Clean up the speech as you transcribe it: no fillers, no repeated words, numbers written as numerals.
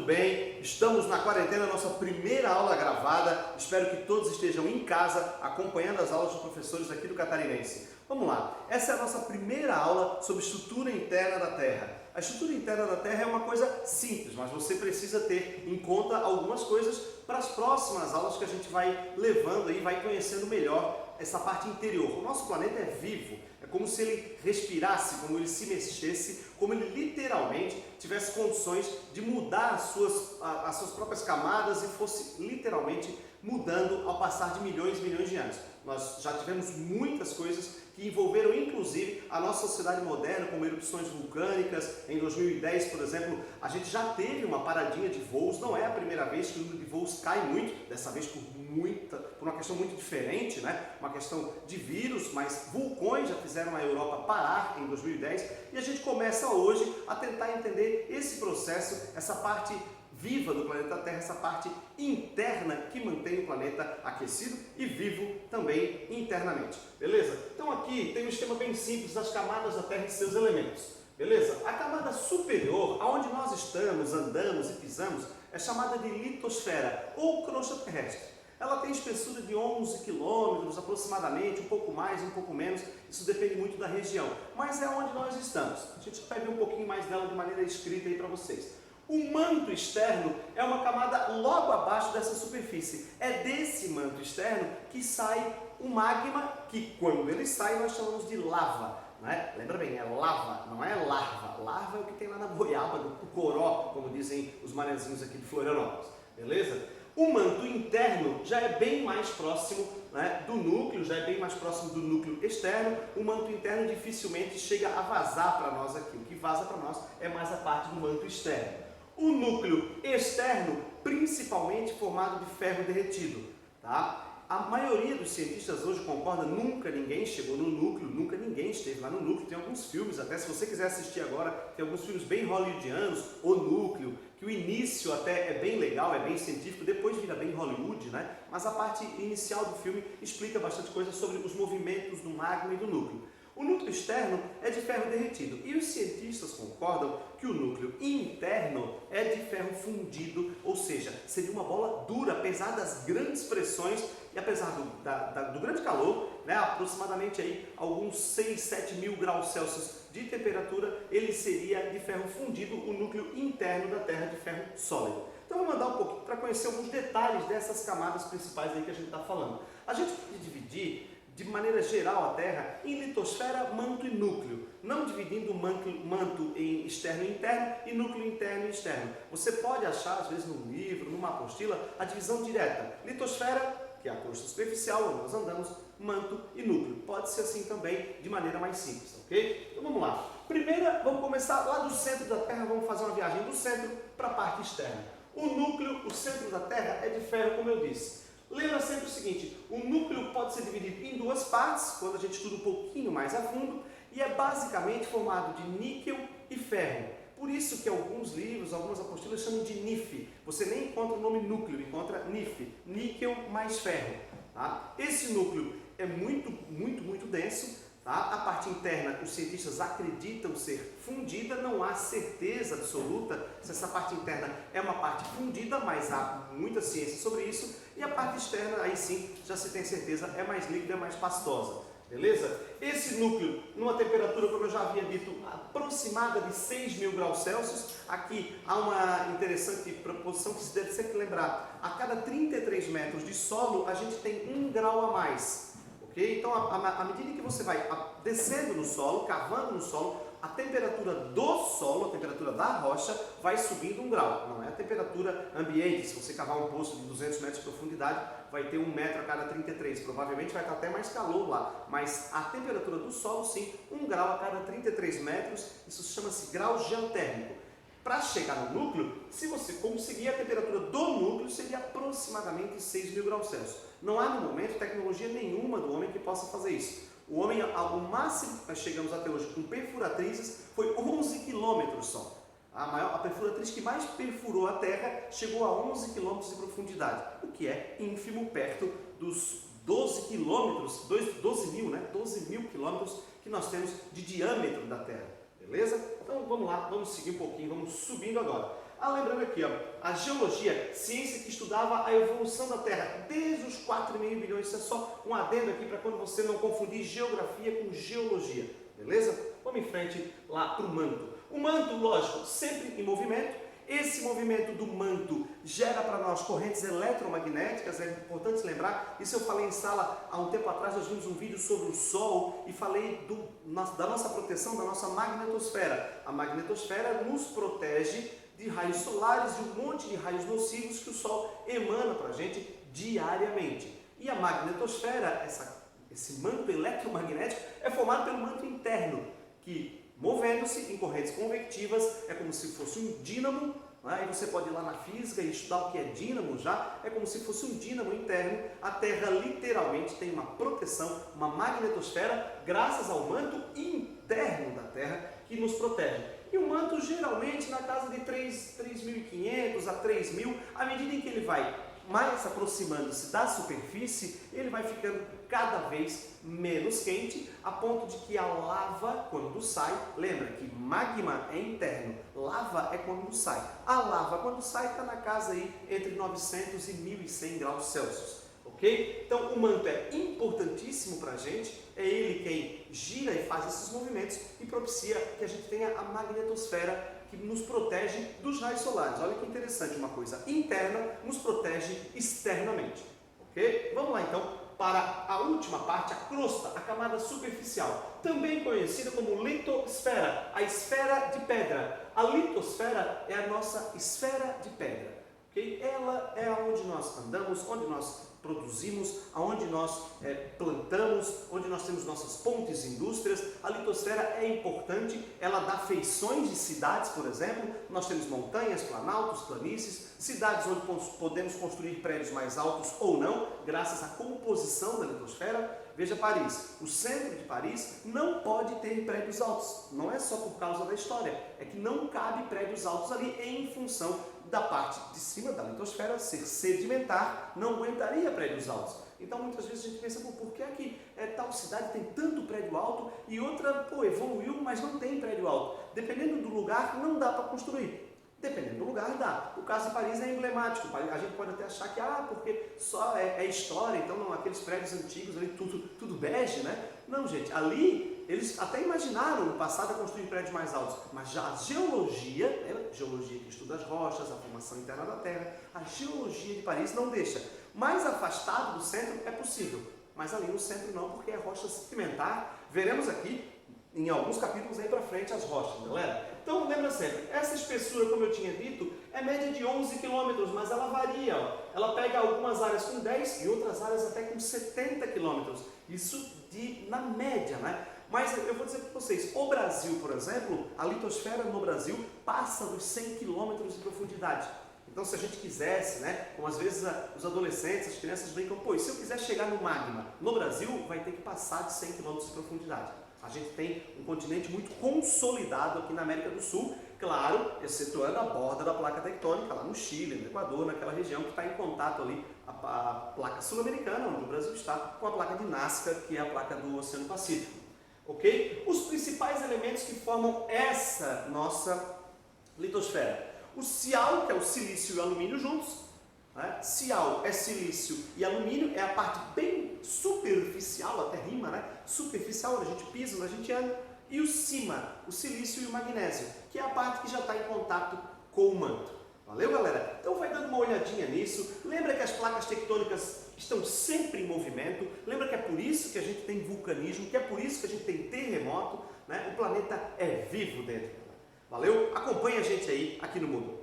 bem? Estamos na quarentena, nossa primeira aula gravada. Espero que todos estejam em casa acompanhando as aulas dos professores aqui do Catarinense. Vamos lá, essa é a nossa primeira aula sobre estrutura interna da Terra. A estrutura interna da Terra é uma coisa simples, mas você precisa ter em conta algumas coisas para as próximas aulas que a gente vai levando e vai conhecendo melhor essa parte interior. O nosso planeta é vivo, é como se ele respirasse, como ele se mexesse, como ele literalmente tivesse condições de mudar as suas próprias camadas e fosse literalmente mudando ao passar de milhões e milhões de anos. Nós já tivemos muitas coisas que envolveram inclusive a nossa sociedade moderna, como erupções vulcânicas. Em 2010, por exemplo, a gente já teve uma paradinha de voos. Não é a primeira vez que o número de voos cai muito, dessa vez por uma questão muito diferente, né? Uma questão de vírus, mas vulcões já fizeram a Europa parar em 2010 e a gente começa hoje a tentar entender esse processo, essa parte viva do planeta Terra, essa parte interna que mantém o planeta aquecido e vivo também internamente, beleza? Então aqui tem um esquema bem simples das camadas da Terra e seus elementos, beleza? A camada superior, aonde nós estamos, andamos e pisamos, é chamada de litosfera ou crosta terrestre. Ela tem espessura de 11 quilômetros aproximadamente, um pouco mais, um pouco menos, isso depende muito da região, mas é onde nós estamos. A gente vai ver um pouquinho mais dela de maneira escrita aí para vocês. O manto externo é uma camada logo abaixo dessa superfície. É desse manto externo que sai o magma, que quando ele sai nós chamamos de lava. Né? Lembra bem, é lava, não é larva. Larva é o que tem lá na goiaba, do coró, como dizem os manezinhos aqui de Florianópolis. Beleza? O manto interno já é bem mais próximo, né, do núcleo, já é bem mais próximo do núcleo externo. O manto interno dificilmente chega a vazar para nós aqui. O que vaza para nós é mais a parte do manto externo. O núcleo externo, principalmente formado de ferro derretido. Tá? A maioria dos cientistas hoje concorda, nunca ninguém chegou no núcleo, nunca ninguém esteve lá no núcleo. Tem alguns filmes, até se você quiser assistir agora, tem alguns filmes bem hollywoodianos, O Núcleo, que o início até é bem legal, é bem científico, depois vira bem Hollywood, né? Mas a parte inicial do filme explica bastante coisa sobre os movimentos do magma e do núcleo. O núcleo externo é de ferro derretido e os cientistas concordam que o núcleo interno é de ferro fundido, ou seja, seria uma bola dura, apesar das grandes pressões e apesar do grande calor, né, aproximadamente aí alguns 6, 7 mil graus Celsius de temperatura, ele seria de ferro fundido, o núcleo interno da Terra de ferro sólido. Então vamos andar um pouquinho para conhecer alguns detalhes dessas camadas principais aí que a gente está falando. A gente pode dividir de maneira geral a Terra em litosfera, manto e núcleo, não dividindo o manto em externo e interno e núcleo interno e externo. Você pode achar, às vezes, num livro, numa apostila, a divisão direta. Litosfera, que é a crosta superficial, onde nós andamos, manto e núcleo. Pode ser assim também, de maneira mais simples, ok? Então vamos lá. Primeiro, vamos começar lá do centro da Terra, vamos fazer uma viagem do centro para a parte externa. O núcleo, o centro da Terra, é de ferro, como eu disse. Lembra sempre o seguinte, o núcleo pode ser dividido em duas partes, quando a gente estuda um pouquinho mais a fundo, e é basicamente formado de níquel e ferro. Por isso que alguns livros, algumas apostilas chamam de NiF. Você nem encontra o nome núcleo, encontra NiF, níquel mais ferro. Tá? Esse núcleo é muito denso. Tá? A parte interna, os cientistas acreditam ser fundida, não há certeza absoluta se essa parte interna é uma parte fundida, mas há muita ciência sobre isso. E a parte externa, aí sim, já se tem certeza, é mais líquida, é mais pastosa. Beleza? Esse núcleo, numa temperatura, como eu já havia dito, aproximada de 6 mil graus Celsius. Aqui há uma interessante proposição que se deve sempre lembrar. A cada 33 metros de solo, a gente tem 1 grau a mais. Então, à medida que você vai descendo no solo, cavando no solo, a temperatura do solo, a temperatura da rocha, vai subindo 1 grau. Não é a temperatura ambiente. Se você cavar um poço de 200 metros de profundidade, vai ter 1 metro a cada 33. Provavelmente vai estar até mais calor lá. Mas a temperatura do solo, sim, 1 grau a cada 33 metros. Isso chama-se grau geotérmico. Para chegar no núcleo, se você conseguir, a temperatura do núcleo seria aproximadamente 6 mil graus Celsius. Não há, no momento, tecnologia nenhuma do homem que possa fazer isso. O homem, ao máximo que nós chegamos até hoje com perfuratrizes, foi 11 quilômetros só. A perfuratriz que mais perfurou a Terra chegou a 11 quilômetros de profundidade, o que é ínfimo perto dos 12 quilômetros, 12 mil, né? 12 mil quilômetros que nós temos de diâmetro da Terra. Beleza? Então vamos lá, vamos seguir um pouquinho, vamos subindo agora. Lembrando aqui, ó, a geologia, ciência que estudava a evolução da Terra desde os 4,5 bilhões. Isso é só um adendo aqui para quando você não confundir geografia com geologia, beleza? Vamos em frente lá para o manto. O manto, lógico, sempre em movimento. Esse movimento do manto gera para nós correntes eletromagnéticas, é importante se lembrar. Isso eu falei em sala há um tempo atrás, nós vimos um vídeo sobre o Sol e falei da nossa proteção, da nossa magnetosfera. A magnetosfera nos protege de raios solares e um monte de raios nocivos que o Sol emana para a gente diariamente. E a magnetosfera, esse manto eletromagnético, é formado pelo manto interno, que movendo-se em correntes convectivas, é como se fosse um dínamo, né? E você pode ir lá na física e estudar o que é dínamo já, é como se fosse um dínamo interno. A Terra literalmente tem uma proteção, uma magnetosfera, graças ao manto interno da Terra que nos protege. E o manto geralmente na casa de 3.500 a 3.000, à medida em que ele vai mais aproximando-se da superfície, ele vai ficando cada vez menos quente, a ponto de que a lava, quando sai, lembra que magma é interno, lava é quando sai. A lava, quando sai, está na casa aí entre 900 e 1.100 graus Celsius. Ok? Então, o manto é importantíssimo para a gente, é ele quem gira e faz esses movimentos e propicia que a gente tenha a magnetosfera que nos protege dos raios solares. Olha que interessante, uma coisa interna nos protege externamente. Ok? Vamos lá então para a última parte, a crosta, a camada superficial, também conhecida como litosfera, a esfera de pedra. A litosfera é a nossa esfera de pedra. Okay? Ela é onde nós andamos, onde nós produzimos, aonde nós plantamos, onde nós temos nossas pontes e indústrias. A litosfera é importante, ela dá feições de cidades, por exemplo. Nós temos montanhas, planaltos, planícies, cidades onde podemos construir prédios mais altos ou não, graças à composição da litosfera. Veja Paris, o centro de Paris não pode ter prédios altos, não é só por causa da história, é que não cabe prédios altos ali em função da parte de cima da litosfera ser sedimentar, não aguentaria prédios altos. Então muitas vezes a gente pensa, por que aqui tal cidade tem tanto prédio alto e outra evoluiu, mas não tem prédio alto? Dependendo do lugar, não dá para construir. Dependendo do lugar, dá. O caso de Paris é emblemático. A gente pode até achar que, porque só é história, então não, aqueles prédios antigos ali, tudo bege, né? Não, gente, ali eles até imaginaram no passado a construir prédios mais altos, mas já a geologia, geologia que estuda as rochas, a formação interna da Terra, a geologia de Paris não deixa. Mais afastado do centro é possível, mas ali no centro não, porque é rocha sedimentar. Veremos aqui em alguns capítulos aí para frente as rochas, galera. Então lembra sempre, essa espessura, como eu tinha dito, é média de 11 km, mas ela varia. Ó. Ela pega algumas áreas com 10 e outras áreas até com 70 km. Isso na média, né? Mas eu vou dizer para vocês, o Brasil, por exemplo, a litosfera no Brasil passa dos 100 km de profundidade. Então, se a gente quisesse, né, como às vezes os adolescentes, as crianças brincam, e se eu quiser chegar no magma no Brasil, vai ter que passar de 100 km de profundidade. A gente tem um continente muito consolidado aqui na América do Sul, claro, excetuando a borda da placa tectônica, lá no Chile, no Equador, naquela região que está em contato ali, a placa sul-americana, onde o Brasil está, com a placa de Nazca, que é a placa do Oceano Pacífico. Ok? Os principais elementos que formam essa nossa litosfera. O cial, que é o silício e o alumínio juntos. Né? Cial é silício e alumínio, é a parte bem superficial, até rima, né? Superficial, onde a gente pisa, onde a gente anda. E o cima, o silício e o magnésio, que é a parte que já está em contato com o manto. Valeu, galera? Então vai dando uma olhadinha nisso. Lembra que as placas tectônicas estão sempre em movimento. Lembra que é por isso que a gente tem vulcanismo, que é por isso que a gente tem terremoto. Né? O planeta é vivo dentro. Valeu? Acompanhe a gente aí aqui no Mundo.